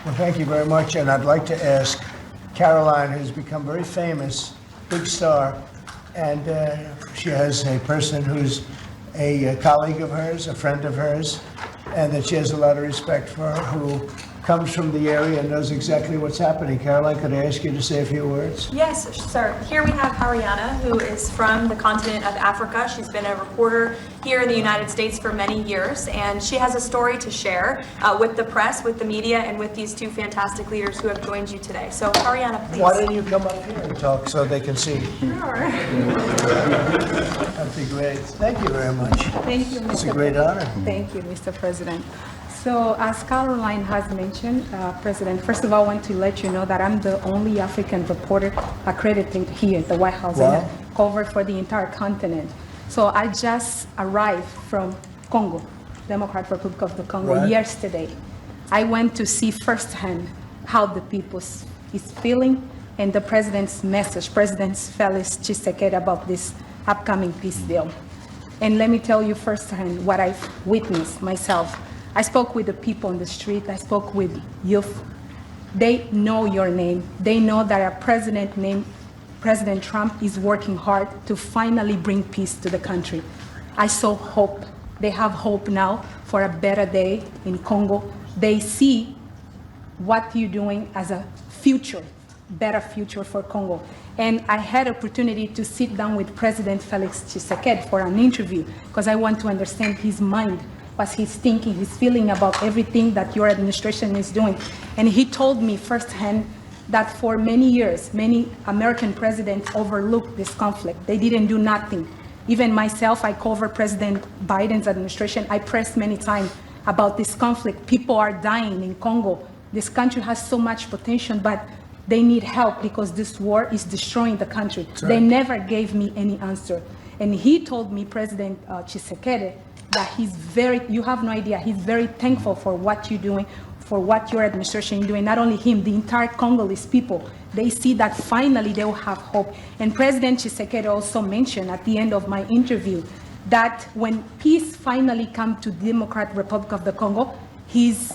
Well, thank you very much. And I'd like to ask Caroline, who's become very famous, big star, and she has a person who's a colleague of hers, a friend of hers, and that she has a lot of respect for, who comes from the area and knows exactly what's happening. Caroline, could I ask you to say a few words? Yes, sir. Here we have Ariana, who is from the continent of Africa. She's been a reporter here in the United States for many years, and she has a story to share with the press, with the media, and with these two fantastic leaders who have joined you today. So, Ariana, please. Why don't you come up here and talk so they can see? Sure. That'd be great. Thank you very much. Thank you, Mr. It's a great honor. Thank you, Mr. President. So, as Caroline has mentioned, President, first of all, I want to let you know that I'm the only African reporter accredited here at the White House Wow. and covered for the entire continent. So I just arrived from Congo, Democratic Republic of the Congo, Right. yesterday. I went to see firsthand how the people is feeling and the president's message, President Felix Tshisekedi, about this upcoming peace deal. And let me tell you firsthand what I've witnessed myself. I spoke with the people on the street. I spoke with youth. They know your name. They know that a president named President Trump is working hard to finally bring peace to the country. I saw hope. They have hope now for a better day in Congo. They see what you're doing as a future, better future for Congo. And I had opportunity to sit down with President Felix Tshisekedi for an interview because I want to understand his mind, what he's thinking, his feeling about everything that your administration is doing. And he told me firsthand that for many years, many American presidents overlooked this conflict. They didn't do nothing. Even myself, I covered President Biden's administration. I pressed many times about this conflict. People are dying in Congo. This country has so much potential, but they need help because this war is destroying the country. Right. They never gave me any answer. And he told me, President Tshisekedi, that you have no idea, he's very thankful for what you're doing, for what your administration is doing. Not only him, the entire Congolese people, they see that finally they will have hope. And President Tshisekedi also mentioned at the end of my interview that when peace finally comes to Democratic Republic of the Congo, he's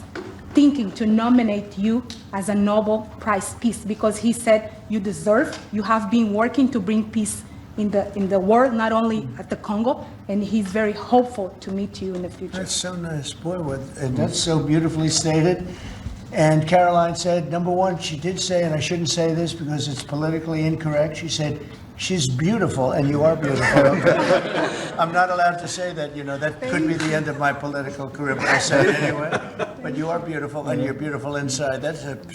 thinking to nominate you as a Nobel Prize Peace because he said you deserve, you have been working to bring peace in the world, not only at the Congo, and he's very hopeful to meet you in the future. That's so nice. Boy, and that's so beautifully stated. And Caroline said, number one, she did say, and I shouldn't say this because it's politically incorrect, she said, she's beautiful, and you are beautiful. I'm not allowed to say that, that could be the end of my political career, but I said it anyway. But you are beautiful, and you're beautiful inside.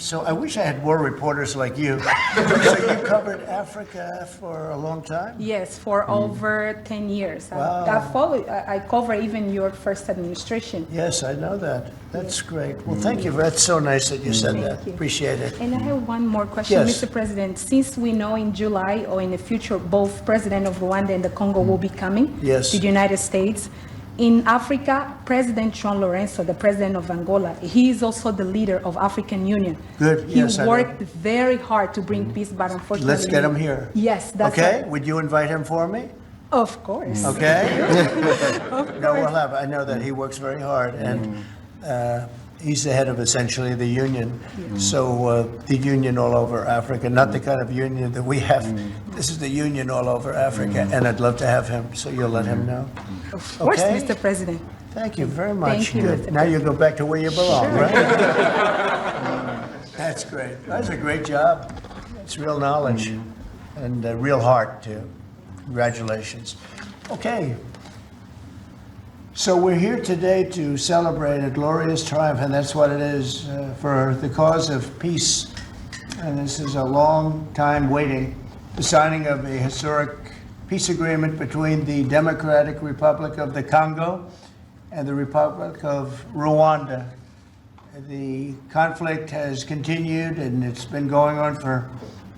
So I wish I had more reporters like you. So you covered Africa for a long time? Yes, for over 10 years. Wow. I cover even your first administration. Yes, I know that. That's great. Well, thank you. That's so nice that you said that. you. Appreciate it. And I have one more question, Yes. Mr. President. Since we know in July or in the future, both President of Rwanda and the Congo will be coming Yes. to the United States. In Africa, President João Lourenço, the president of Angola, he is also the leader of African Union. Good. He Yes, I know. worked very hard to bring peace, but unfortunately... Let's get him here. Yes, that's Okay? right. Would you invite him for me? Of course. Okay? No, we'll have. I know that he works very hard, and he's the head of essentially the union. So the union all over Africa, not the kind of union that we have. This is the union all over Africa, and I'd love to have him. So you'll let him know. Of course, Okay. Mr. President. Thank you very much. Thank you, Good. Mr. Now you go back to where you belong, right? That's great. That's a great job. It's real knowledge and real heart too. Congratulations. Okay. So we're here today to celebrate a glorious triumph, and that's what it is, for the cause of peace. And this is a long time waiting, the signing of a historic peace agreement between the Democratic Republic of the Congo and the Republic of Rwanda. The conflict has continued, and it's been going on for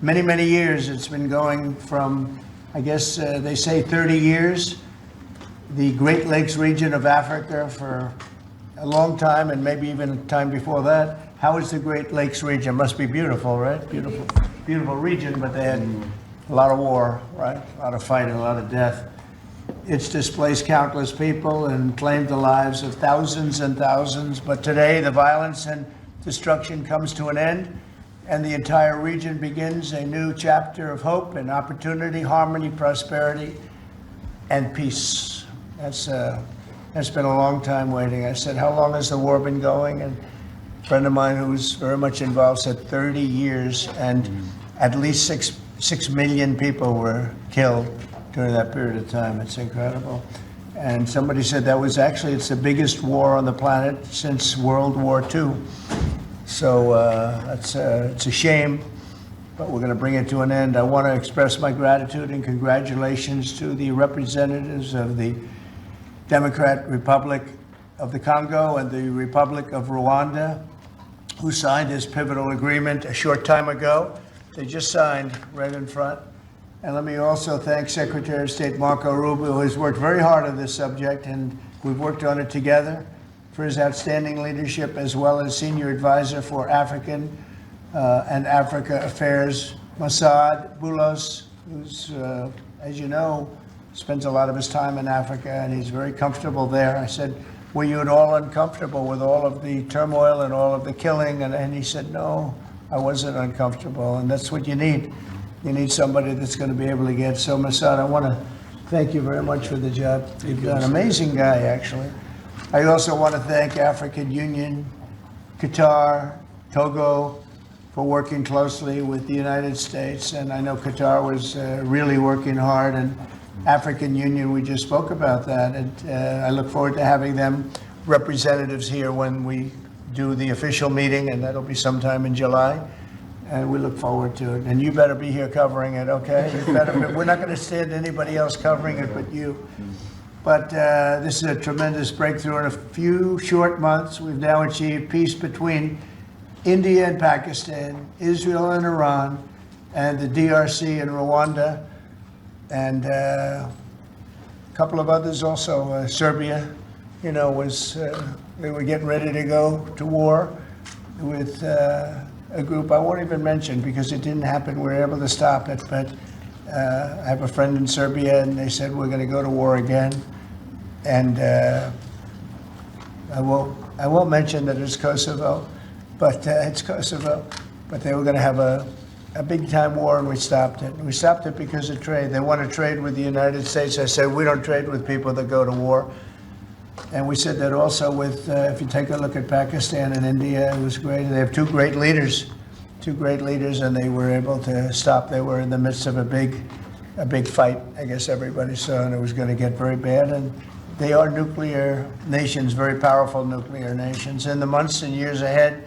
many, many years. It's been going from, I guess they say 30 years. The Great Lakes region of Africa for a long time, and maybe even time before that. How is the Great Lakes region? Must be beautiful, right? Beautiful, beautiful region, but they had a lot of war, right? A lot of fighting, a lot of death. It's displaced countless people and claimed the lives of thousands and thousands. But today, the violence and destruction comes to an end, and the entire region begins a new chapter of hope and opportunity, harmony, prosperity, and peace. That's been a long time waiting. I said, how long has the war been going? And a friend of mine who's very much involved said 30 years, and at least 6 million people were killed during that period of time. It's incredible. And somebody said that was actually, it's the biggest war on the planet since World War II. So it's a shame, but we're going to bring it to an end. I want to express my gratitude and congratulations to the representatives of the Democratic Republic of the Congo and the Republic of Rwanda, who signed this pivotal agreement a short time ago. They just signed right in front. And let me also thank Secretary of State Marco Rubio, who has worked very hard on this subject, and we've worked on it together, for his outstanding leadership, as well as Senior Advisor for African and Africa Affairs, Masad Boulos, who's, as you know, spends a lot of his time in Africa, and he's very comfortable there. I said, were you at all uncomfortable with all of the turmoil and all of the killing? And he said, no, I wasn't uncomfortable, and that's what you need. You need somebody that's going to be able to get. So, Masad, I want to thank you very much for the job you've done. Amazing guy, actually. I also want to thank African Union, Qatar, Togo, for working closely with the United States. And I know Qatar was really working hard, and African Union, we just spoke about that. And I look forward to having them representatives here when we do the official meeting, and that'll be sometime in July. And we look forward to it. And you better be here covering it, okay? You better, we're not going to stand anybody else covering it but you. But this is a tremendous breakthrough. In a few short months, we've now achieved peace between India and Pakistan, Israel and Iran, and the DRC and Rwanda, and a couple of others also. Serbia, you know, they were getting ready to go to war with a group I won't even mention because it didn't happen. We were able to stop it, but I have a friend in Serbia, and they said we're going to go to war again. And I won't mention that it's Kosovo, but it's Kosovo. But they were going to have a big time war, and we stopped it. We stopped it because of trade. They want to trade with the United States. I said we don't trade with people that go to war. And we said that also with, if you take a look at Pakistan and India, it was great. They have two great leaders, and they were able to stop. They were in the midst of a big fight, I guess everybody saw, and it was going to get very bad. And they are nuclear nations, very powerful nuclear nations. In the months and years ahead,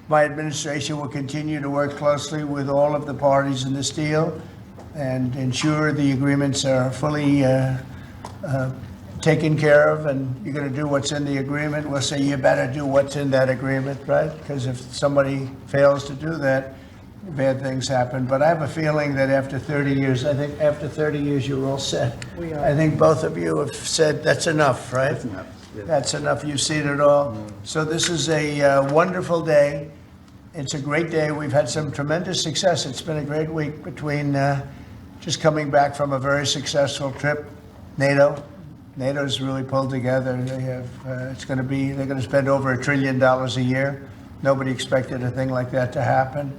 my administration will continue to work closely with all of the parties in this deal and ensure the agreements are fully taken care of, and you're going to do what's in the agreement. We'll say you better do what's in that agreement, right? Because if somebody fails to do that, bad things happen. But I have a feeling that after 30 years, I think after 30 years, you're all set. We are. I think both of you have said that's enough, right? That's enough, yes. That's enough. You've seen it all. So this is a wonderful day. It's a great day. We've had some tremendous success. It's been a great week between just coming back from a very successful trip. NATO's really pulled together. They have. They're going to spend over $1 trillion a year. Nobody expected a thing like that to happen.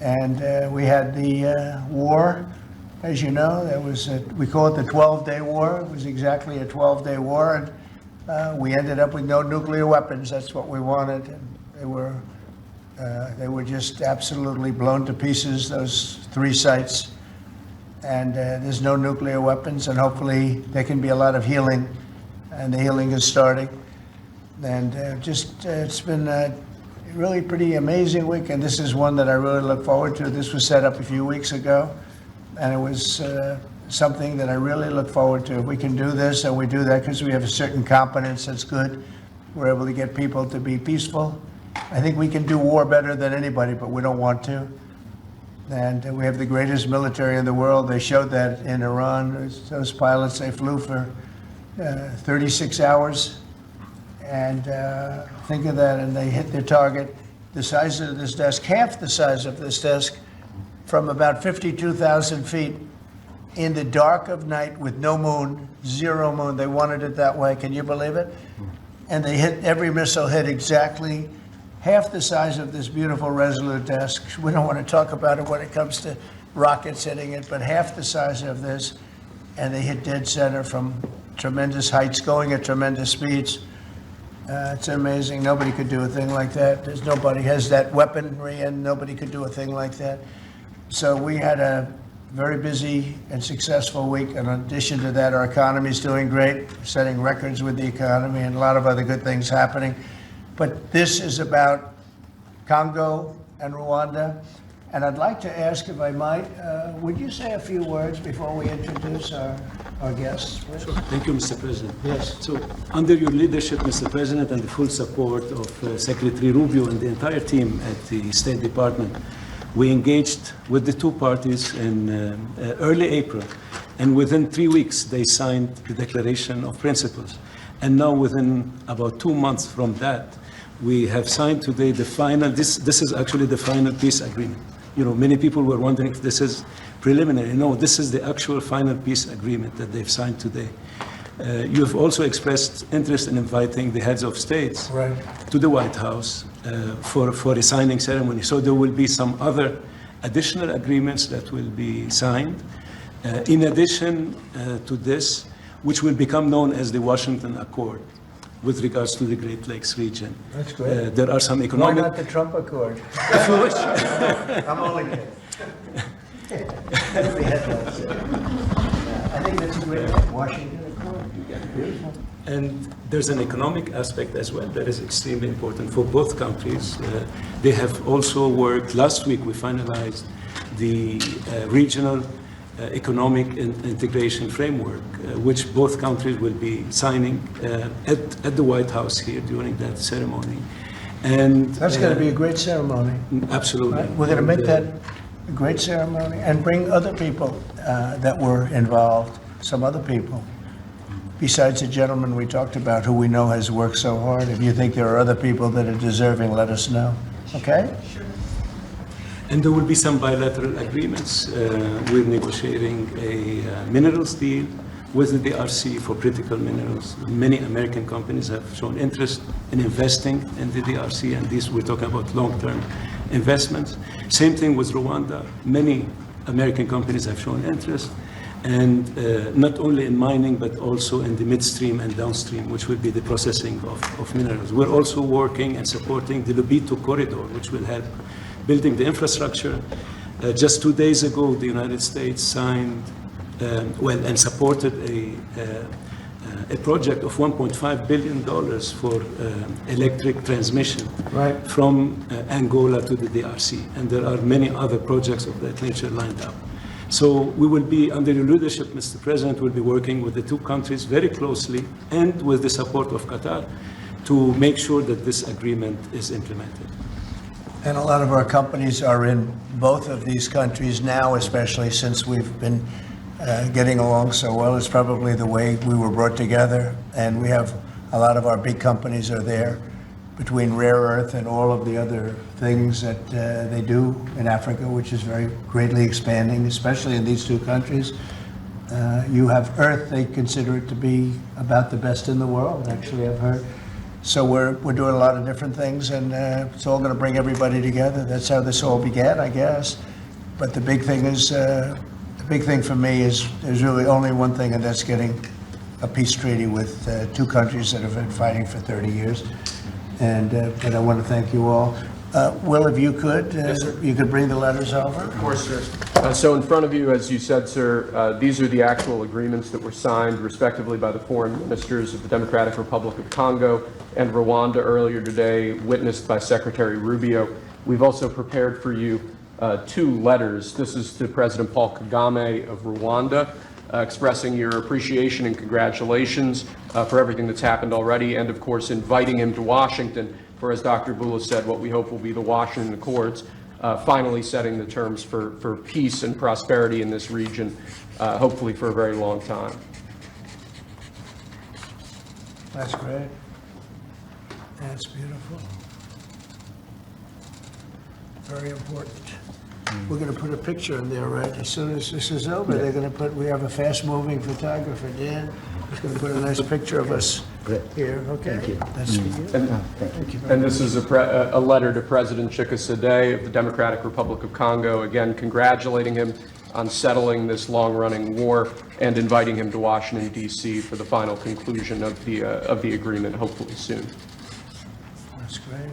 And we had the war, as you know. We call it the 12-day war. It was exactly a 12-day war, and we ended up with no nuclear weapons. That's what we wanted. And they were just absolutely blown to pieces, those 3 sites. And there's no nuclear weapons, and hopefully there can be a lot of healing, and the healing is starting. And it's been a really pretty amazing week, and this is one that I really look forward to. This was set up a few weeks ago, and it was something that I really look forward to. If we can do this, and we do that because we have a certain competence that's good. We're able to get people to be peaceful. I think we can do war better than anybody, but we don't want to. And we have the greatest military in the world. They showed that in Iran. Those pilots, they flew for 36 hours. And think of that, and they hit their target. The size of this desk, half the size of this desk, from about 52,000 feet in the dark of night with no moon, 0 moon. They wanted it that way. Can you believe it? And they hit, every missile hit exactly half the size of this beautiful Resolute desk. We don't want to talk about it when it comes to rockets hitting it, but half the size of this, and they hit dead center from tremendous heights, going at tremendous speeds. It's amazing. Nobody could do a thing like that. There's nobody has that weaponry, and nobody could do a thing like that. So we had a very busy and successful week. And in addition to that, our economy is doing great, setting records with the economy, and a lot of other good things happening. But this is about Congo and Rwanda. And I'd like to ask, if I might, would you say a few words before we introduce our guests, please? Sure. Thank you, Mr. President. Yes. So, under your leadership, Mr. President, and the full support of Secretary Rubio and the entire team at the State Department, we engaged with the two parties in early April, and within 3 weeks, they signed the Declaration of Principles. And now, within about 2 months from that, we have signed today the final, this is actually the final peace agreement. You know, many people were wondering if this is preliminary. No, this is the actual final peace agreement that they've signed today. You have also expressed interest in inviting the heads of states Right. to the White House for a signing ceremony. So there will be some other additional agreements that will be signed. In addition to this, which will become known as the Washington Accord with regards to the Great Lakes region. That's great. There are some Why economic... not the Trump Accord? If you wish. I'm only kidding. That'd be headlines. I think that's a great one. Washington Accord. Beautiful. And there's an economic aspect as well that is extremely important for both countries. They have also worked, last week we finalized the regional economic integration framework, which both countries will be signing at the White House here during that ceremony. And That's going to be a great ceremony. absolutely. Right? We're going to make that a great ceremony and bring other people that were involved, some other people, besides the gentleman we talked about who we know has worked so hard. If you think there are other people that are deserving, let us know. Okay? And there will be some bilateral agreements. We're negotiating a minerals deal with the DRC for critical minerals. Many American companies have shown interest in investing in the DRC, and these we're talking about long-term investments. Same thing with Rwanda. Many American companies have shown interest, and not only in mining, but also in the midstream and downstream, which will be the processing of minerals. We're also working and supporting the Lobito corridor, which will help building the infrastructure. Just 2 days ago, the United States signed, and supported a project of $1.5 billion for electric transmission Right. from Angola to the DRC. And there are many other projects of that nature lined up. So we will be, under your leadership, Mr. President, we'll be working with the two countries very closely and with the support of Qatar to make sure that this agreement is implemented. And a lot of our companies are in both of these countries now, especially since we've been getting along so well. It's probably the way we were brought together. And we have a lot of our big companies are there, between rare earth and all of the other things that they do in Africa, which is very greatly expanding, especially in these two countries. You have earth, they consider it to be about the best in the world, actually, I've heard. So we're doing a lot of different things, and it's all going to bring everybody together. That's how this all began, I guess. But the big thing is, the big thing for me is there's really only one thing, and that's getting a peace treaty with two countries that have been fighting for 30 years. And I want to thank you all. Will, if you could, you could bring the letters over. Of course, sir. So in front of you, as you said, sir, these are the actual agreements that were signed respectively by the foreign ministers of the Democratic Republic of Congo and Rwanda earlier today, witnessed by Secretary Rubio. We've also prepared for you two letters. This is to President Paul Kagame of Rwanda, expressing your appreciation and congratulations for everything that's happened already, and of course inviting him to Washington for, as Dr. Bula said, what we hope will be the Washington Accords, finally setting the terms for peace and prosperity in this region, hopefully for a very long time. That's great. That's beautiful. Very important. We're going to put a picture in there, right? As soon as this is over, they're going to put, we have a fast-moving photographer, Dan, who's going to put a nice picture of us Great. here, okay? Thank you. That's for you. Thank you very And much. this is a letter to President Tshisekedi of the Democratic Republic of Congo, again congratulating him on settling this long-running war and inviting him to Washington, D.C. for the final conclusion of the agreement, hopefully soon. That's great.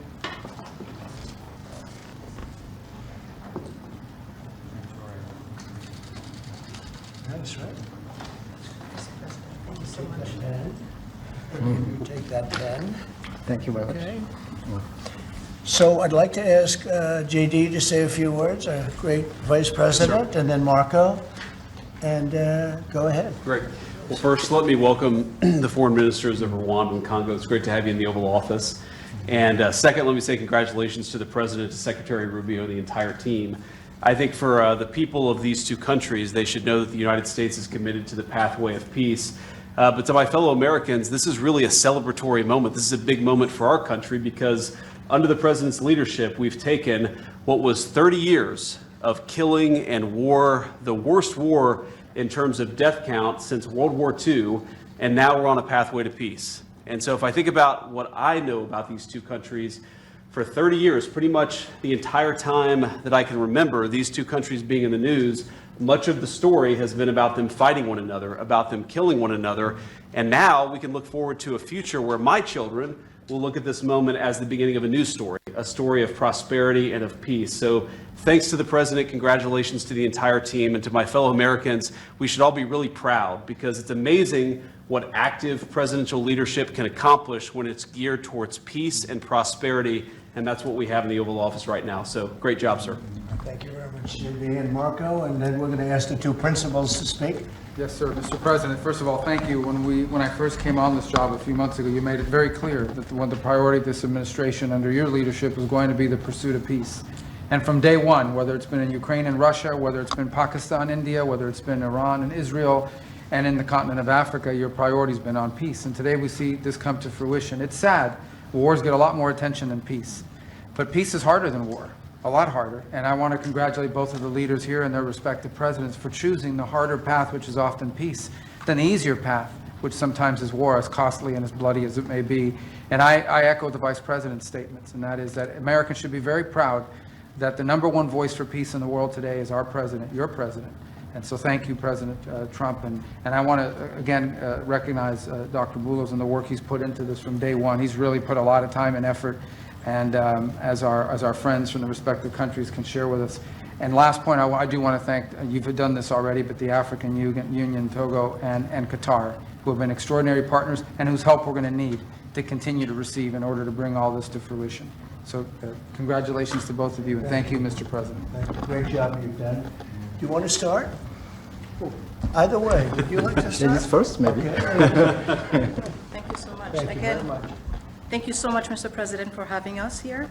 That's right. Thank you so much. You take that pen. Thank you very much. Okay. So I'd like to ask JD to say a few words, our great Vice President, and then Marco, and go ahead. Great. Well, first, let me welcome the Foreign Ministers of Rwanda and Congo. It's great to have you in the Oval Office. And second, let me say congratulations to the President, to Secretary Rubio, and the entire team. I think for the people of these two countries, they should know that the United States is committed to the pathway of peace. But to my fellow Americans, this is really a celebratory moment. This is a big moment for our country because under the President's leadership, we've taken what was 30 years of killing and war, the worst war in terms of death count since World War II, and now we're on a pathway to peace. And so if I think about what I know about these two countries, for 30 years, pretty much the entire time that I can remember these two countries being in the news, much of the story has been about them fighting one another, about them killing one another. And now we can look forward to a future where my children will look at this moment as the beginning of a new story, a story of prosperity and of peace. So thanks to the President, congratulations to the entire team, and to my fellow Americans. We should all be really proud because it's amazing what active presidential leadership can accomplish when it's geared towards peace and prosperity, and that's what we have in the Oval Office right now. So great job, sir. Thank you very much, JD and Marco, and then we're going to ask the two principals to speak. Yes, sir. Mr. President, first of all, thank you. When I first came on this job a few months ago, you made it very clear that one of the priority of this administration under your leadership was going to be the pursuit of peace. And from day one, whether it's been in Ukraine and Russia, whether it's been Pakistan, India, whether it's been Iran and Israel, and in the continent of Africa, your priority's been on peace. And today we see this come to fruition. It's sad. Wars get a lot more attention than peace. But peace is harder than war. A lot harder, and I want to congratulate both of the leaders here and their respective presidents for choosing the harder path, which is often peace, than the easier path, which sometimes is war, as costly and as bloody as it may be. And I echo the Vice President's statements, and that is that Americans should be very proud that the #1 voice for peace in the world today is our president, your president. And so thank you, President Trump. And I want to, again, recognize Dr. Boulos and the work he's put into this from day one. He's really put a lot of time and effort, and as our friends from the respective countries can share with us. And last point, I do want to thank, you've done this already, but the African Union, Togo, and Qatar, who have been extraordinary partners and whose help we're going to need to continue to receive in order to bring all this to fruition. So congratulations to both of you, and thank you, Mr. President. Great job you've done. Do you want to start? Either way, would you like to start? Ladies first, maybe. Okay. Thank you so much. Thank you very much. Thank you so much, Mr. President, for having us here.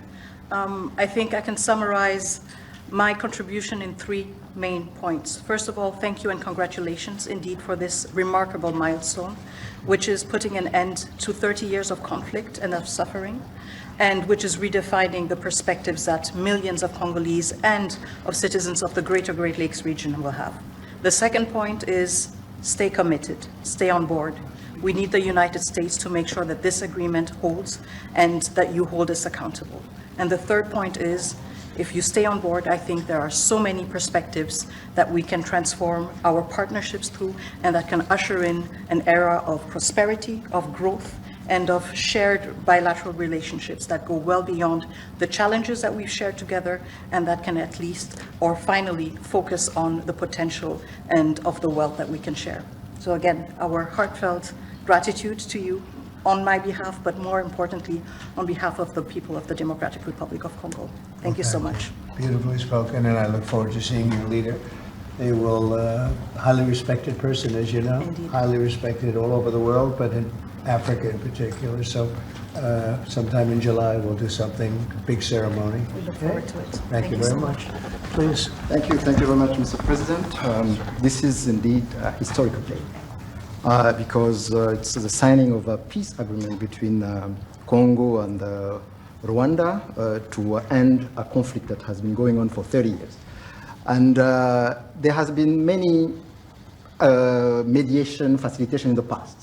I think I can summarize my contribution in 3 main points. First of all, thank you and congratulations indeed for this remarkable milestone, which is putting an end to 30 years of conflict and of suffering, and which is redefining the perspectives that millions of Congolese and of citizens of the greater Great Lakes region will have. The second point is stay committed, stay on board. We need the United States to make sure that this agreement holds and that you hold us accountable. And the third point is, if you stay on board, I think there are so many perspectives that we can transform our partnerships through, and that can usher in an era of prosperity, of growth, and of shared bilateral relationships that go well beyond the challenges that we've shared together, and that can at least, or finally, focus on the potential and of the wealth that we can share. So again, our heartfelt gratitude to you on my behalf, but more importantly, on behalf of the people of the Democratic Republic of Congo. Thank you so much. Beautifully spoken, and I look forward to seeing your leader. They will, highly respected person, as you know. Indeed. Highly respected all over the world, but in Africa in particular. So sometime in July, we'll do something, big ceremony. We look forward to it. Thank you very so much. Please. Thank you very much, Mr. President. This is indeed a historical day because it's the signing of a peace agreement between Congo and Rwanda to end a conflict that has been going on for 30 years. And there has been many mediation, facilitation in the past.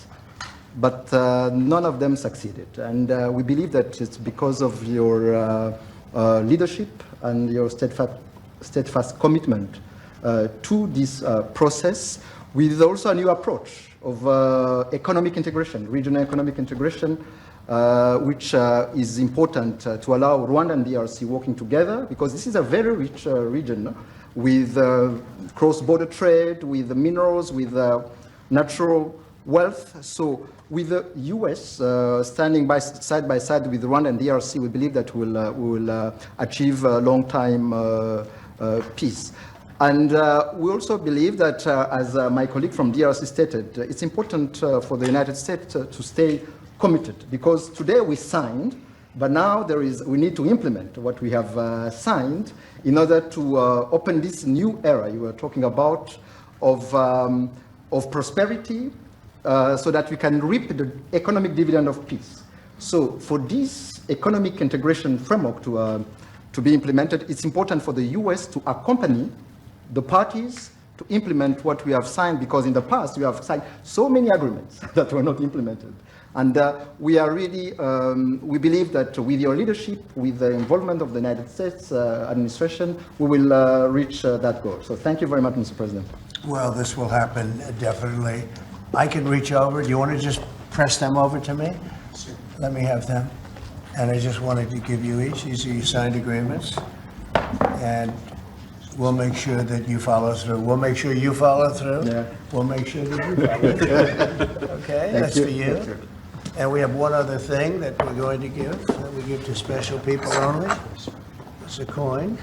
but none of them succeeded. And we believe that it's because of your leadership and your steadfast commitment to this process, with also a new approach of economic integration, regional economic integration, which is important to allow Rwanda and DRC working together, because this is a very rich region with cross-border trade, with minerals, with natural wealth. So with the US standing side by side with Rwanda and DRC, we believe that we will achieve a long-time peace. And we also believe that, as my colleague from DRC stated, it's important for the United States to stay committed, because today we signed, but now we need to implement what we have signed in order to open this new era you were talking about of prosperity, so that we can reap the economic dividend of peace. So for this economic integration framework to be implemented, it's important for the US to accompany the parties to implement what we have signed, because in the past we have signed so many agreements that were not implemented. And we are really, we believe that with your leadership, with the involvement of the United States administration, we will reach that goal. So thank you very much, Mr. President. Well, this will happen, definitely. I can reach over. Do you want to just press them over to me? Let me have them. And I just wanted to give you each. These are your signed agreements. And we'll make sure that you follow through. We'll make sure you follow through. Yeah. We'll make sure that you follow through. Okay, that's for you. Thank you. And we have one other thing that we're going to give, that we give to special people only. It's a coin.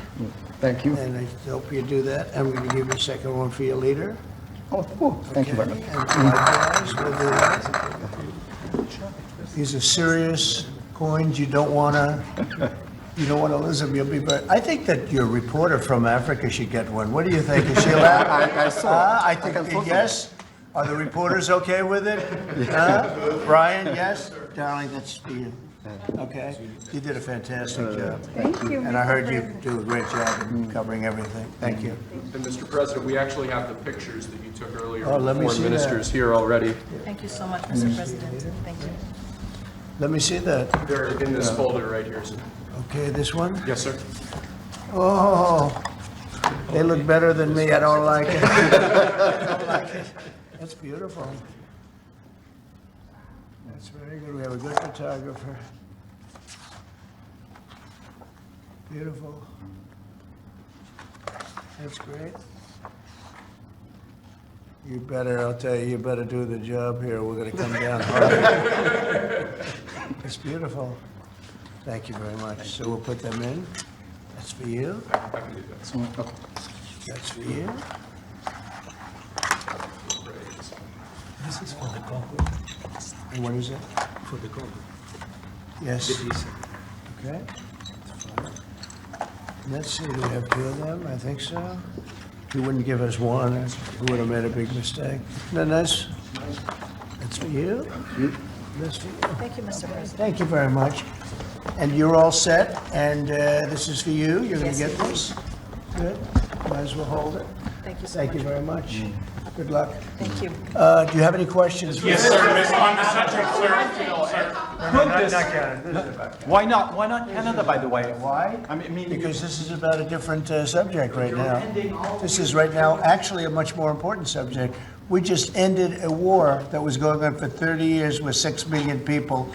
Thank you. And I hope you do that. And we're going to give you a second one for your leader. Oh, cool. Thank you very much. And likewise, we'll do that. These are serious coins. You don't want to lose them. You'll be very. I think that your reporter from Africa should get one. What do you think? Is she allowed? I saw. I think yes. Are the reporters okay with it? Brian, yes? Darling, that's for you. Okay? You did a fantastic job. Thank you. And I heard you do a great job in covering everything. Thank you. And Mr. President, we actually have the pictures that you took earlier Oh, of let the me foreign see ministers that. here already. Thank you so much, Mr. President. Thank you. Let me see that. They're in this folder right here, sir. Okay, this one? Yes, sir. Oh, they look better than me. I don't like it. I don't like it. That's beautiful. That's very good. We have a good photographer. Beautiful. That's great. You better, I'll tell you, you better do the job here. We're going to come down hard. It's beautiful. Thank you very much. So we'll put them in. That's for you. I can do that. That's for you. This is for the Congo. And what is it? For the Congo. Yes. Okay. Let's see, do we have two of them? I think so. You wouldn't give us one, we would have made a big mistake. Isn't that nice? That's for you. That's for you. Thank you, Mr. President. Thank you very much. And you're all set, and this is for you. You're going to get this. Good. Might as well hold it. Thank you so Thank much. you very much. Good luck. Thank you. Do you have any questions? Yes, sir. On the subject, sir. Why not? Why not Canada, by the way? Why? I mean, Because this is about a different subject right now. This is right now actually a much more important subject. We just ended a war that was going on for 30 years where 6 million people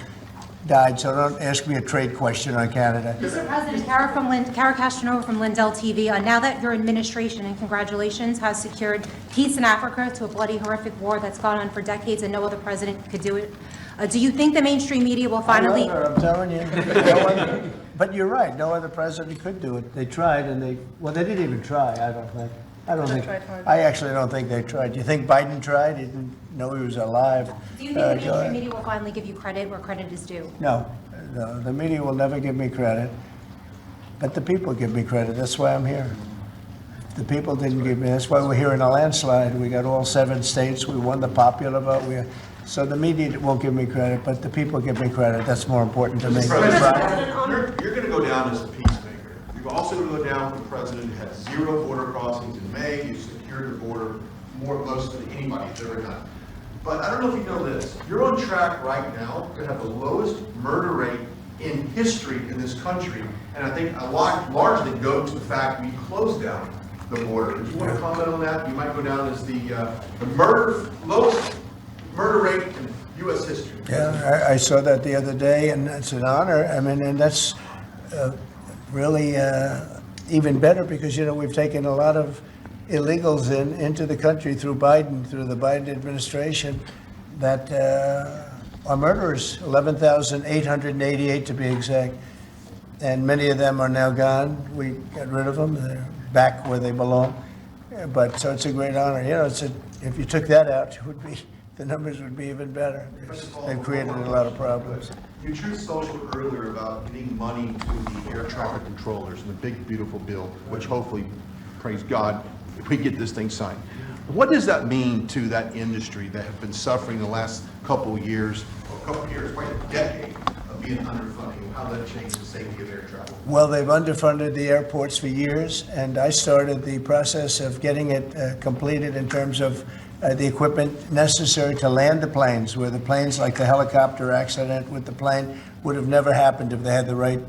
died, so don't ask me a trade question on Canada. Mr. President, Kara Castanova from Lindell TV. Now that your administration, and congratulations, has secured peace in Africa to a bloody, horrific war that's gone on for decades and no other president could do it, do you think the mainstream media will finally... I love her, I'm telling you. No one, but you're right, no other president could do it. They tried and they didn't even try, I don't think. I actually don't think they tried. Do you think Biden tried? He didn't know he was alive. Do you think the mainstream media will finally give you credit where credit is due? No, the media will never give me credit, but the people give me credit. That's why I'm here. The people didn't give me, that's why we're here in a landslide. We got all 7 states, we won the popular vote. So the media won't give me credit, but the people give me credit. That's more important to me. You're going to go down as a peacemaker. You've also going to go down from the president who had 0 border crossings in May. You secured the border most than anybody's ever done. but I don't know if you know this. You're on track right now to have the lowest murder rate in history in this country, and I think a lot largely go to the fact we closed down the border. If you want to comment on that, you might go down as the lowest murder rate in U.S. history. Yeah, I saw that the other day, and it's an honor. I mean, and that's really even better because, you know, we've taken a lot of illegals into the country through the Biden administration that are murderers, 11,888 to be exact. And many of them are now gone. We got rid of them. They're back where they belong. But so it's a great honor. You know, if you took that out, the numbers would be even better. They've created a lot of problems. You truth social earlier about getting money to the air traffic controllers and the big, beautiful bill, which hopefully, praise God, if we get this thing signed. What does that mean to that industry that have been suffering the last couple of years, quite a decade of being underfunding? How that changed the safety of air travel? Well, they've underfunded the airports for years, and I started the process of getting it completed in terms of the equipment necessary to land the planes, where the planes, like the helicopter accident with the plane, would have never happened if they had the right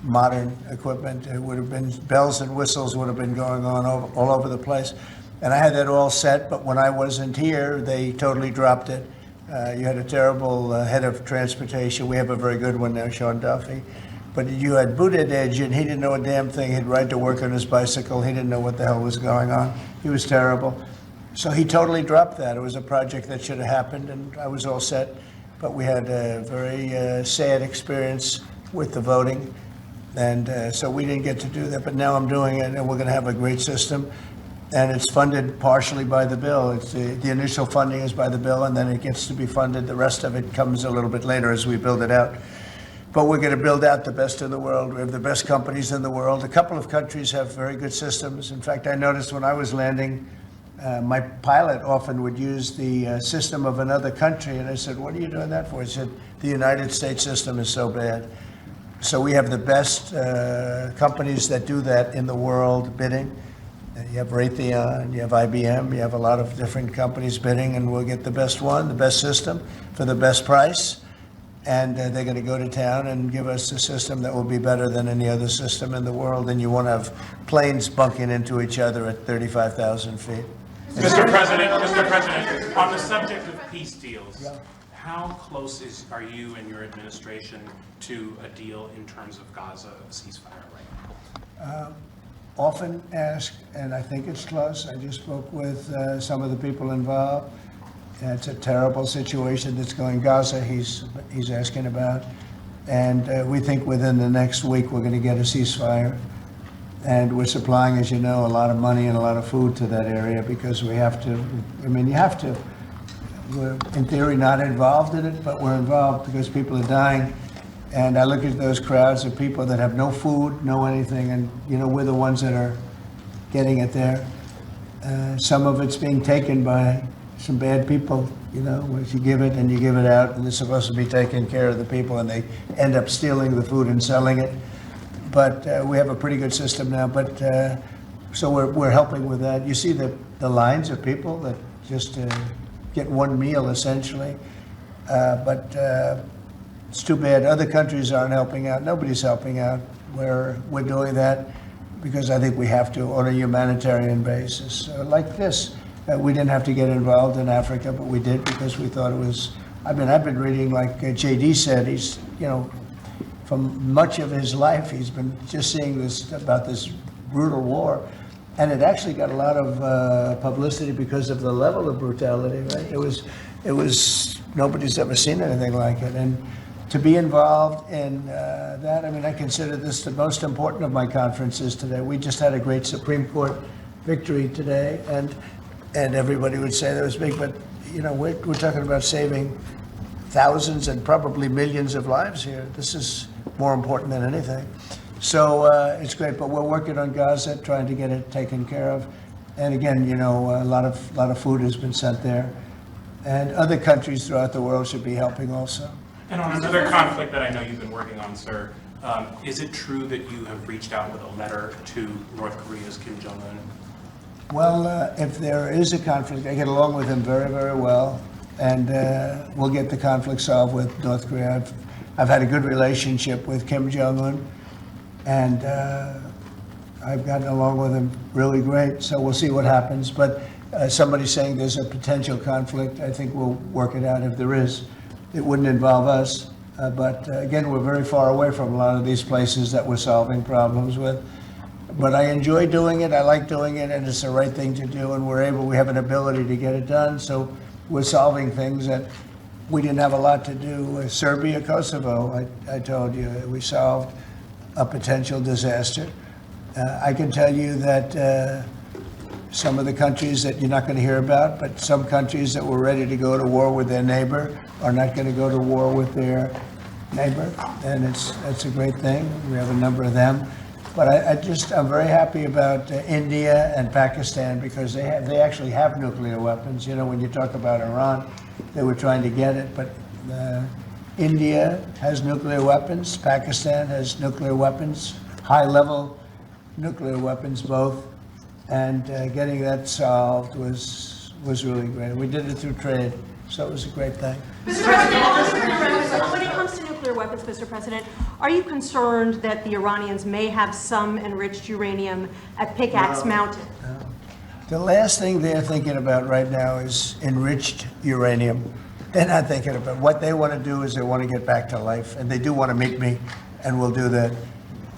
modern equipment. It would have been bells and whistles would have been going on all over the place. And I had that all set, but when I wasn't here, they totally dropped it. You had a terrible head of transportation. We have a very good one now, Sean Duffy. But you had Buttigieg, and he didn't know a damn thing. He'd ride to work on his bicycle. He didn't know what the hell was going on. He was terrible. So he totally dropped that. It was a project that should have happened, and I was all set. But we had a very sad experience with the voting, and so we didn't get to do that. But now I'm doing it, and we're going to have a great system. And it's funded partially by the bill. It's the initial funding is by the bill, and then it gets to be funded. The rest of it comes a little bit later as we build it out. But we're going to build out the best in the world. We have the best companies in the world. A couple of countries have very good systems. In fact, I noticed when I was landing, my pilot often would use the system of another country, and I said, "What are you doing that for?" He said, "The United States system is so bad." So we have the best companies that do that in the world bidding. You have Raytheon, you have IBM, you have a lot of different companies bidding, and we'll get the best one, the best system for the best price. And they're going to go to town and give us a system that will be better than any other system in the world. And you won't have planes bunking into each other at 35,000 feet. Mr. President, on the subject of peace deals, how close are you and your administration to a deal in terms of Gaza ceasefire right now? Often asked, and I think it's close. I just spoke with some of the people involved. It's a terrible situation that's going Gaza, he's asking about. And we think within the next week we're going to get a ceasefire. And we're supplying, as you know, a lot of money and a lot of food to that area because we have to. I mean, you have to. We're, in theory, not involved in it, but we're involved because people are dying. And I look at those crowds of people that have no food, no anything, and, you know, we're the ones that are getting it there. Some of it's being taken by some bad people, you know, once you give it and you give it out, and they're supposed to be taking care of the people, and they end up stealing the food and selling it. But we have a pretty good system now, but so we're helping with that. You see the lines of people that just get one meal, essentially. But it's too bad other countries aren't helping out. Nobody's helping out. We're doing that because I think we have to on a humanitarian basis. Like this, we didn't have to get involved in Africa, but we did because we thought it was. I mean, I've been reading, like JD said, he's, you know, from much of his life, he's been just seeing this about this brutal war, and it actually got a lot of publicity because of the level of brutality. Right? It was nobody's ever seen anything like it, and to be involved in that, I mean, I consider this the most important of my conferences today. We just had a great Supreme Court victory today, and everybody would say that was big, but you know, we're talking about saving thousands and probably millions of lives here. This is more important than anything. So it's great, but we're working on Gaza, trying to get it taken care of. And again, you know, a lot of food has been sent there, and other countries throughout the world should be helping also. And on another conflict that I know you've been working on, sir, is it true that you have reached out with a letter to North Korea's Kim Jong-un? Well, if there is a conflict, I get along with him very, very well. and we'll get the conflict solved with North Korea. I've had a good relationship with Kim Jong-un, and I've gotten along with him really great, so we'll see what happens. But somebody's saying there's a potential conflict. I think we'll work it out if there is. It wouldn't involve us, but again, we're very far away from a lot of these places that we're solving problems with. But I enjoy doing it, I like doing it, and it's the right thing to do, and we have an ability to get it done, so we're solving things that we didn't have a lot to do with Serbia, Kosovo. I told you, we solved a potential disaster. I can tell you that some of the countries that you're not going to hear about, but some countries that were ready to go to war with their neighbor are not going to go to war with their neighbor, and that's a great thing. We have a number of them. But I'm very happy about India and Pakistan because they actually have nuclear weapons. You know, when you talk about Iran, they were trying to get it, but India has nuclear weapons, Pakistan has nuclear weapons, high-level nuclear weapons both, and getting that solved was really great. We did it through trade, so it was a great thing. Mr. President, when it comes to nuclear weapons, Mr. President, are you concerned that the Iranians may have some enriched uranium at Pickaxe Mountain? The last thing they're thinking about right now is enriched uranium. They're not thinking about what they want to do is they want to get back to life, and they do want to meet me, and we'll do that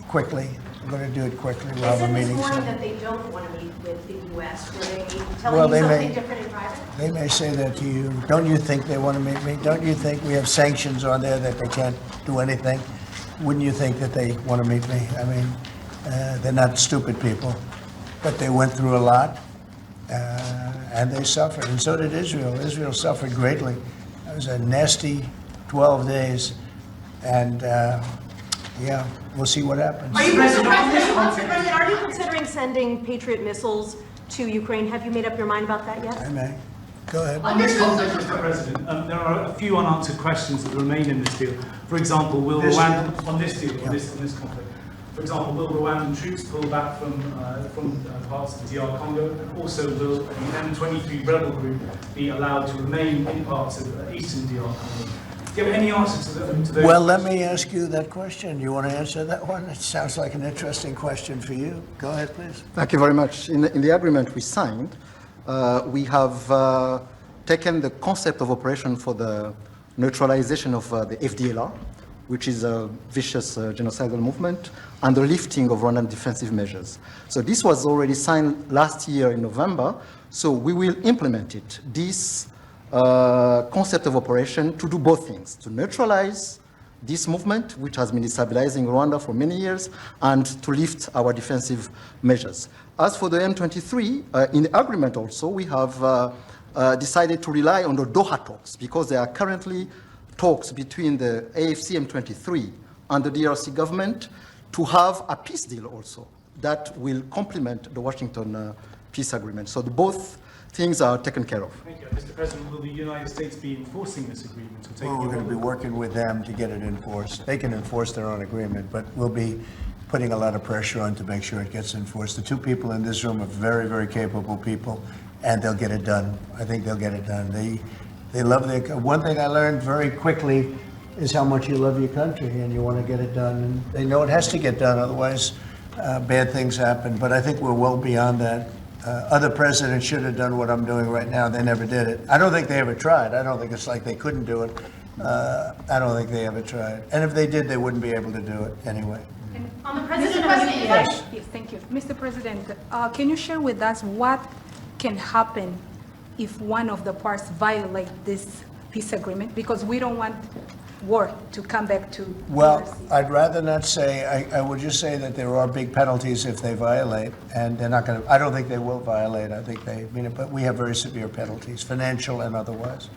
quickly. We're going to do it quickly. We'll have a meeting. They said this morning that they don't want to meet with the U.S. Were they telling you something different in private? They may say that to you. Don't you think they want to meet me? Don't you think we have sanctions on there that they can't do anything? Wouldn't you think that they want to meet me? I mean, they're not stupid people, but they went through a lot, and they suffered, and so did Israel. Israel suffered greatly. It was a nasty 12 days, and yeah, we'll see what happens. Are you, Mr. President, are you considering sending Patriot missiles to Ukraine? Have you made up your mind about that yet? I may. Go ahead. On this context, Mr. President, there are a few unanswered questions that remain in this deal. For example, will Rwanda, on this deal, on this conflict, for example, will Rwandan troops pull back from parts of the DR Congo? And also, will the M23 rebel group be allowed to remain in parts of eastern DR Congo? Do you have any answer to those? Well, let me ask you that question. You want to answer that one? It sounds like an interesting question for you. Go ahead, please. Thank you very much. In the agreement we signed, we have taken the concept of operation for the neutralization of the FDLR, which is a vicious genocidal movement, and the lifting of Rwandan defensive measures. So this was already signed last year in November, so we will implement it. This concept of operation to do both things, to neutralize this movement, which has been destabilizing Rwanda for many years, and to lift our defensive measures. As for the M23, in the agreement also, we have decided to rely on the Doha talks, because there are currently talks between the AFC M23 and the DRC government to have a peace deal also that will complement the Washington peace agreement. So both things are taken care of. Thank you. Mr. President, will the United States be enforcing this agreement? Or We're going to be working with them to get it enforced. They can enforce their own agreement, but we'll be putting a lot of pressure on to make sure it gets enforced. The two people in this room are very, very capable people, and they'll get it done. I think they'll get it done. They love their. One thing I learned very quickly is how much you love your country and you want to get it done. And they know it has to get done, otherwise bad things happen. But I think we're well beyond that. Other presidents should have done what I'm doing right now. They never did it. I don't think they ever tried. I don't think it's like they couldn't do it. I don't think they ever tried. And if they did, they wouldn't be able to do it anyway. On the President, Yes, thank you. Mr. President, can you share with us what can happen if one of the parts violate this peace agreement? Because we don't want war to come back to Well, DRC. I'd rather not say. I would just say that there are big penalties if they violate, and they're not going to. I don't think they will violate. I think they mean it, but we have very severe penalties, financial and otherwise.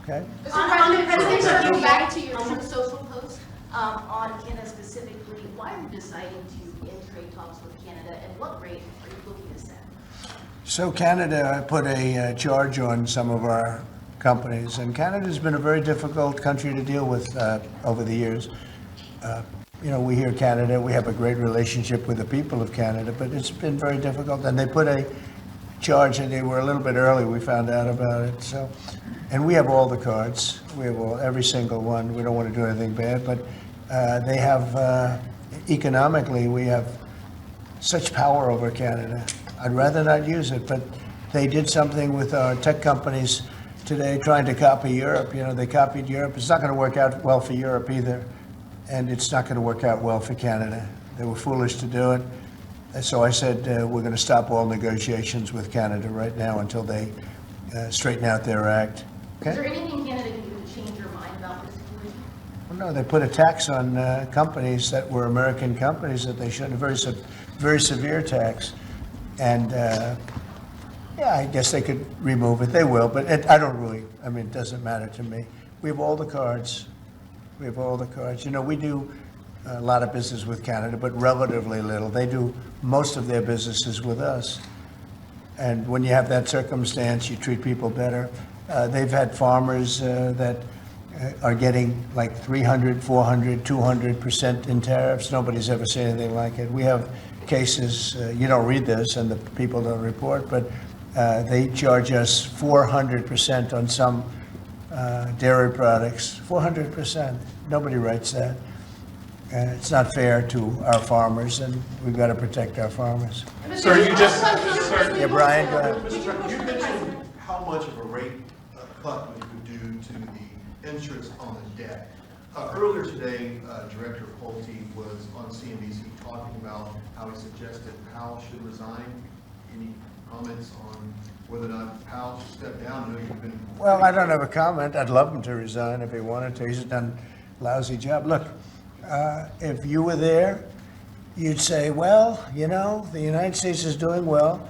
Okay. On the President, Circling back to your Truth Social post on Canada specifically, why are you deciding to end trade talks with Canada, and what rate are you looking to set? So Canada put a charge on some of our companies, and Canada's been a very difficult country to deal with over the years. You know, we hear Canada, we have a great relationship with the people of Canada, but it's been very difficult, and they put a charge, and they were a little bit early, we found out about it. So and we have all the cards. We have every single one. We don't want to do anything bad, but they have, economically, we have such power over Canada. I'd rather not use it, but they did something with our tech companies today trying to copy Europe. They copied Europe. It's not going to work out well for Europe either, and it's not going to work out well for Canada. They were foolish to do it. So I said, we're going to stop all negotiations with Canada right now until they straighten out their act. Okay? Is there anything Canada can do to change your mind about this situation? Well, no, they put a tax on companies that were American companies that they shouldn't, very severe tax. And yeah, I guess they could remove it. They will, but I don't really, it doesn't matter to me. We have all the cards. We have all the cards. We do a lot of business with Canada, but relatively little. They do most of their businesses with us. And when you have that circumstance, you treat people better. They've had farmers that are getting like 300, 400, 200% in tariffs. Nobody's ever seen anything like it. We have cases, you don't read this and the people don't report, but they charge us 400% on some dairy products. 400%. Nobody writes that. It's not fair to our farmers, and we've got to protect our farmers. Sir, you just, Yeah, Brian, go ahead. You mentioned how much of a rate cut we could do to the interest on the debt. Earlier today, Director Pulte was on CNBC talking about how he suggested Powell should resign. Any comments on whether or not Powell should step down? I know you've been... Well, I don't have a comment. I'd love him to resign if he wanted to. He's done a lousy job. Look, if you were there, you'd say, well, the United States is doing well.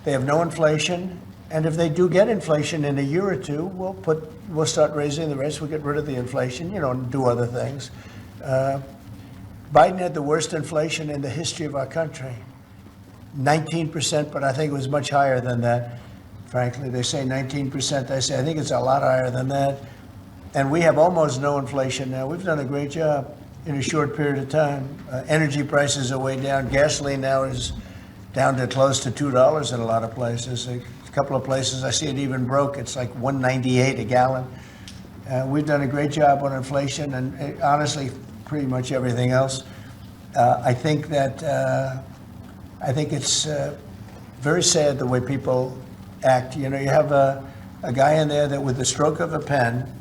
They have no inflation. And if they do get inflation in a year or two, we'll start raising the rates. We'll get rid of the inflation, and do other things. Biden had the worst inflation in the history of our country. 19%, but I think it was much higher than that. Frankly, they say 19%. I think it's a lot higher than that. And we have almost no inflation now. We've done a great job in a short period of time. Energy prices are way down. Gasoline now is down to close to $2 in a lot of places. A couple of places, I see it even broke. It's like $1.98 a gallon. We've done a great job on inflation and honestly, pretty much everything else. I think it's very sad the way people act. You have a guy in there that with the stroke of a pen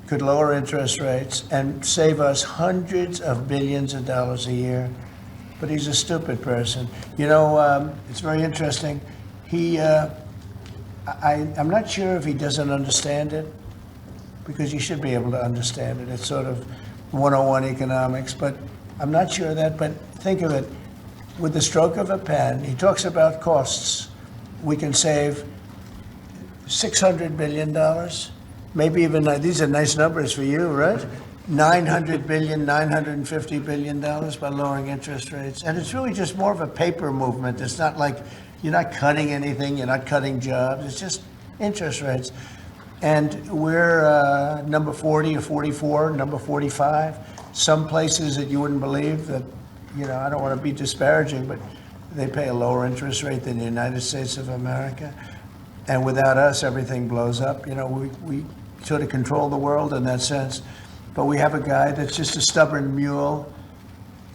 could lower interest rates and save us hundreds of billions of dollars a year. But he's a stupid person. It's very interesting. I'm not sure if he doesn't understand it, because you should be able to understand it. It's sort of 101 economics, but I'm not sure of that. But think of it, with the stroke of a pen, he talks about costs. We can save $600 billion, maybe even, these are nice numbers for you, right? $900 billion, $950 billion by lowering interest rates. And it's really just more of a paper movement. It's not like you're not cutting anything, you're not cutting jobs, it's just interest rates. And we're number 40 or 44, number 45. Some places that you wouldn't believe that, I don't want to be disparaging, but they pay a lower interest rate than the United States of America. And without us, everything blows up. We sort of control the world in that sense. But we have a guy that's just a stubborn mule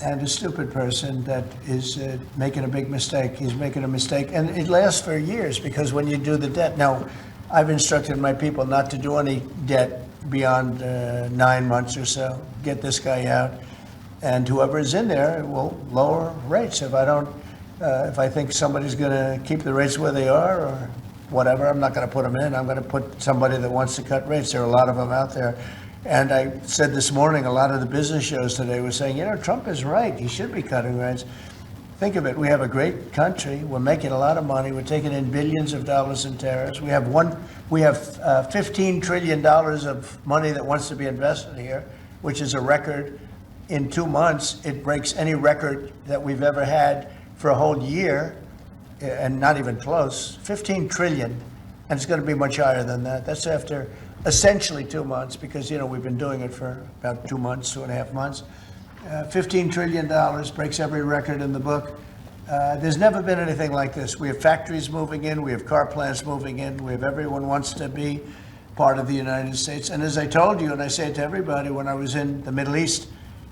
and a stupid person that is making a big mistake. He's making a mistake. And it lasts for years, because when you do the debt, now, I've instructed my people not to do any debt beyond 9 months or so. Get this guy out. And whoever is in there will lower rates. If I think somebody's going to keep the rates where they are or whatever, I'm not going to put them in. I'm going to put somebody that wants to cut rates. There are a lot of them out there. And I said this morning, a lot of the business shows today were saying, Trump is right. He should be cutting rates. Think of it. We have a great country. We're making a lot of money. We're taking in billions of dollars in tariffs. We have $15 trillion of money that wants to be invested here, which is a record. In 2 months, it breaks any record that we've ever had for a whole year, and not even close. 15 trillion, and it's going to be much higher than that. That's after essentially 2 months, because we've been doing it for about 2 months, 2.5 months. $15 trillion breaks every record in the book. There's never been anything like this. We have factories moving in, we have car plants moving in, we have everyone wants to be part of the United States. And as I told you, and I say it to everybody, when I was in the Middle East,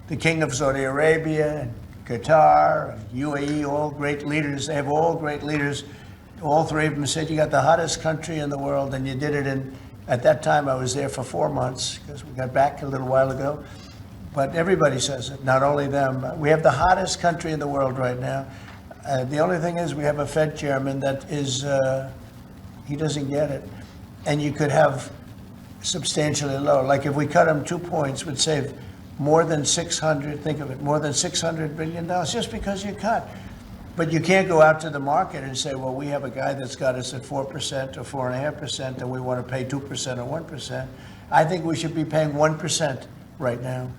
the King of Saudi Arabia and Qatar, and UAE, all great leaders, they have all great leaders. All three of them said, you got the hottest country in the world, and you did it in, at that time I was there for 4 months, because we got back a little while ago. But everybody says it, not only them. We have the hottest country in the world right now. The only thing is we have a Fed chairman that is, he doesn't get it. And you could have substantially low. Like if we cut him 2 points, would save more than 600, think of it, more than $600 billion just because you cut. But you can't go out to the market and say, well, we have a guy that's got us at 4% or 4.5%, and we want to pay 2% or 1%. I think we should be paying 1% right now.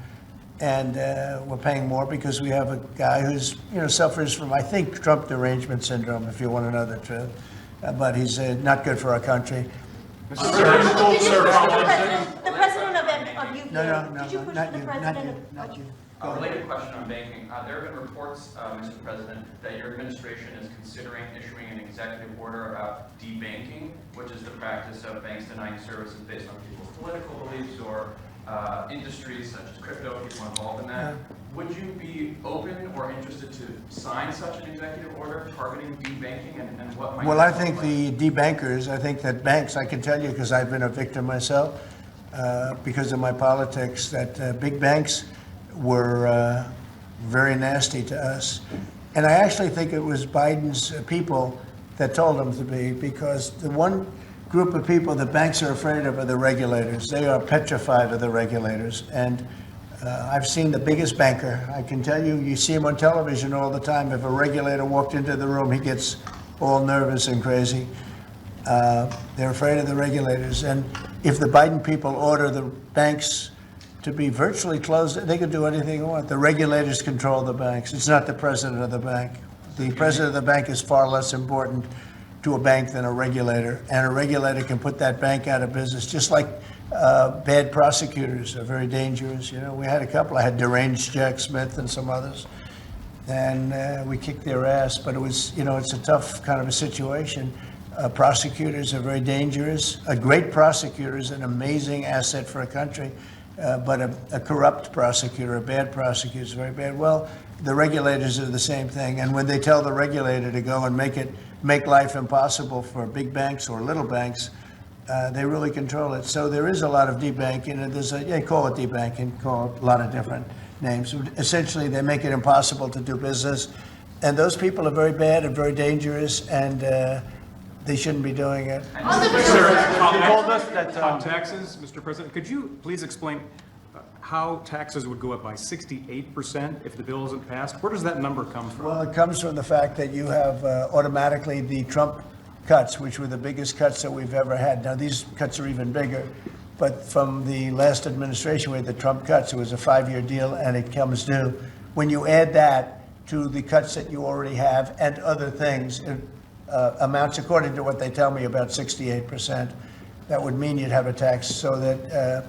And we're paying more because we have a guy who's, suffers from, I think, Trump derangement syndrome, if you want to know the truth. But he's not good for our country. The president of UK. No, Did you push not for the you, president not you. A related question on banking. There have been reports, Mr. President, that your administration is considering issuing an executive order about debanking, which is the practice of banks denying services based on people's political beliefs or industries such as crypto, people involved in that. Would you be open or interested to sign such an executive order targeting debanking, and what might... Well, I think the debankers, I think that banks, I can tell you because I've been a victim myself, because of my politics, that big banks were very nasty to us. And I actually think it was Biden's people that told them to be, because the one group of people that banks are afraid of are the regulators. They are petrified of the regulators. And I've seen the biggest banker. I can tell you, you see him on television all the time. If a regulator walked into the room, he gets all nervous and crazy. They're afraid of the regulators. And if the Biden people order the banks to be virtually closed, they can do anything they want. The regulators control the banks. It's not the president of the bank. The president of the bank is far less important to a bank than a regulator. And a regulator can put that bank out of business, just like bad prosecutors are very dangerous. We had a couple. I had deranged Jack Smith and some others. And we kicked their ass. But it was, it's a tough kind of a situation. Prosecutors are very dangerous. A great prosecutor is an amazing asset for a country. But a corrupt prosecutor, a bad prosecutor is very bad. Well, the regulators are the same thing. And when they tell the regulator to go and make life impossible for big banks or little banks, they really control it. So there is a lot of debanking, and they call it debanking, call it a lot of different names. Essentially, they make it impossible to do business. And those people are very bad and very dangerous, and they shouldn't be doing it. You told us that on taxes, Mr. President, could you please explain how taxes would go up by 68% if the bill isn't passed? Where does that number come from? Well, it comes from the fact that you have automatically the Trump cuts, which were the biggest cuts that we've ever had. Now, these cuts are even bigger, but from the last administration, we had the Trump cuts. It was a 5-year deal, and it comes due. When you add that to the cuts that you already have and other things, it amounts, according to what they tell me, about 68%. That would mean you'd have a tax, so that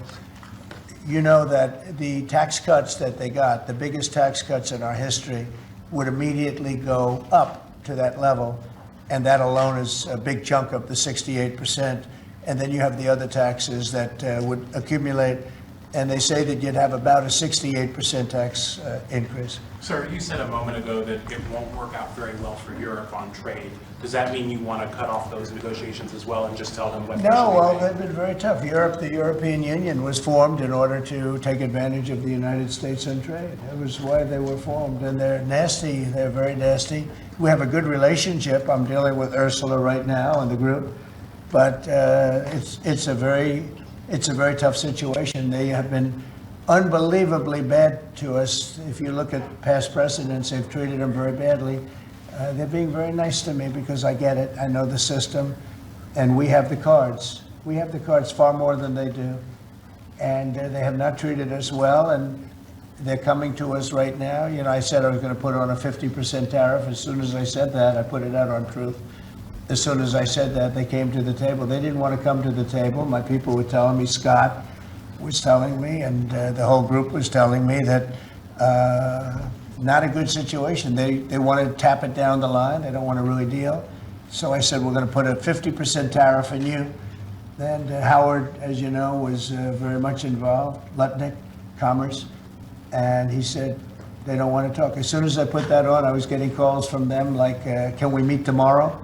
that the tax cuts that they got, the biggest tax cuts in our history, would immediately go up to that level. And that alone is a big chunk of the 68%. And then you have the other taxes that would accumulate. And they say that you'd have about a 68% tax increase. Sir, you said a moment ago that it won't work out very well for Europe on trade. Does that mean you want to cut off those negotiations as well and just tell them what? No, well, they've been very tough. The European Union was formed in order to take advantage of the United States in trade. That was why they were formed, and they're nasty. They're very nasty. We have a good relationship. I'm dealing with Ursula right now and the group, but it's a very tough situation. They have been unbelievably bad to us. If you look at past precedents, they've treated them very badly. They're being very nice to me because I get it. I know the system, and we have the cards. We have the cards far more than they do, and they have not treated us well, and they're coming to us right now. I said I was going to put on a 50% tariff. As soon as I said that, I put it out on Truth. As soon as I said that, they came to the table. They didn't want to come to the table. My people were telling me, Scott was telling me, and the whole group was telling me that not a good situation. They want to tap it down the line. They don't want to really deal. So I said, we're going to put a 50% tariff on you, And Howard, as you know, was very much involved, Lutnick, Commerce, and he said they don't want to talk. As soon as I put that on, I was getting calls from them like, can we meet tomorrow?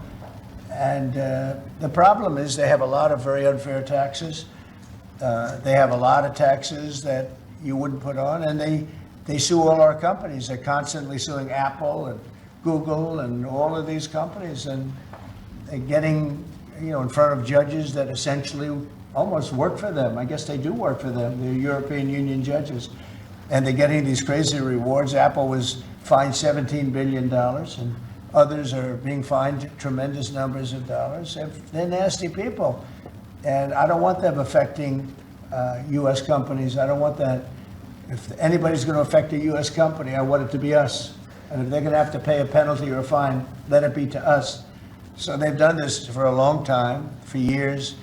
And the problem is they have a lot of very unfair taxes. They have a lot of taxes that you wouldn't put on, and they sue all our companies. They're constantly suing Apple and Google and all of these companies, and they're getting, in front of judges that essentially almost work for them. I guess they do work for them. They're European Union judges, and they're getting these crazy rewards. Apple was fined $17 billion, and others are being fined tremendous numbers of dollars. They're nasty people, and I don't want them affecting U.S. companies. I don't want that. If anybody's going to affect a U.S. company, I want it to be us. And if they're going to have to pay a penalty or a fine, let it be to us. So they've done this for a long time, for years,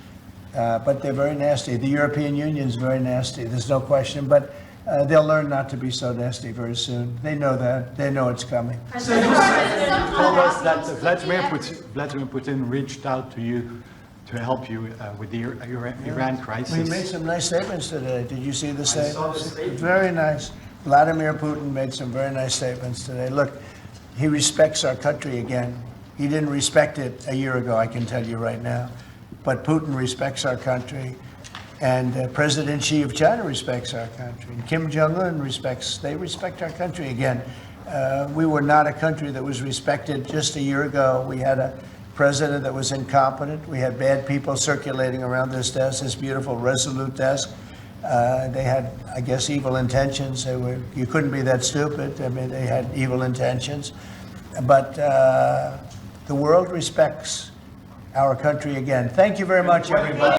but they're very nasty. The European Union's very nasty, there's no question, but they'll learn not to be so nasty very soon. They know that. They know it's coming. So you told us that Vladimir Putin reached out to you to help you with the Iran crisis. We made some nice statements today. Did you see the statements? saw the statement. Very nice. Vladimir Putin made some very nice statements today. Look, he respects our country again. He didn't respect it a year ago, I can tell you right now. But Putin respects our country, and President Xi of China respects our country. And Kim Jong-un they respect our country again. We were not a country that was respected just a year ago. We had a president that was incompetent. We had bad people circulating around this desk, this beautiful, resolute desk. They had, I guess, evil intentions. You couldn't be that stupid. I mean, they had evil intentions. But the world respects our country again. Thank you very much, everybody.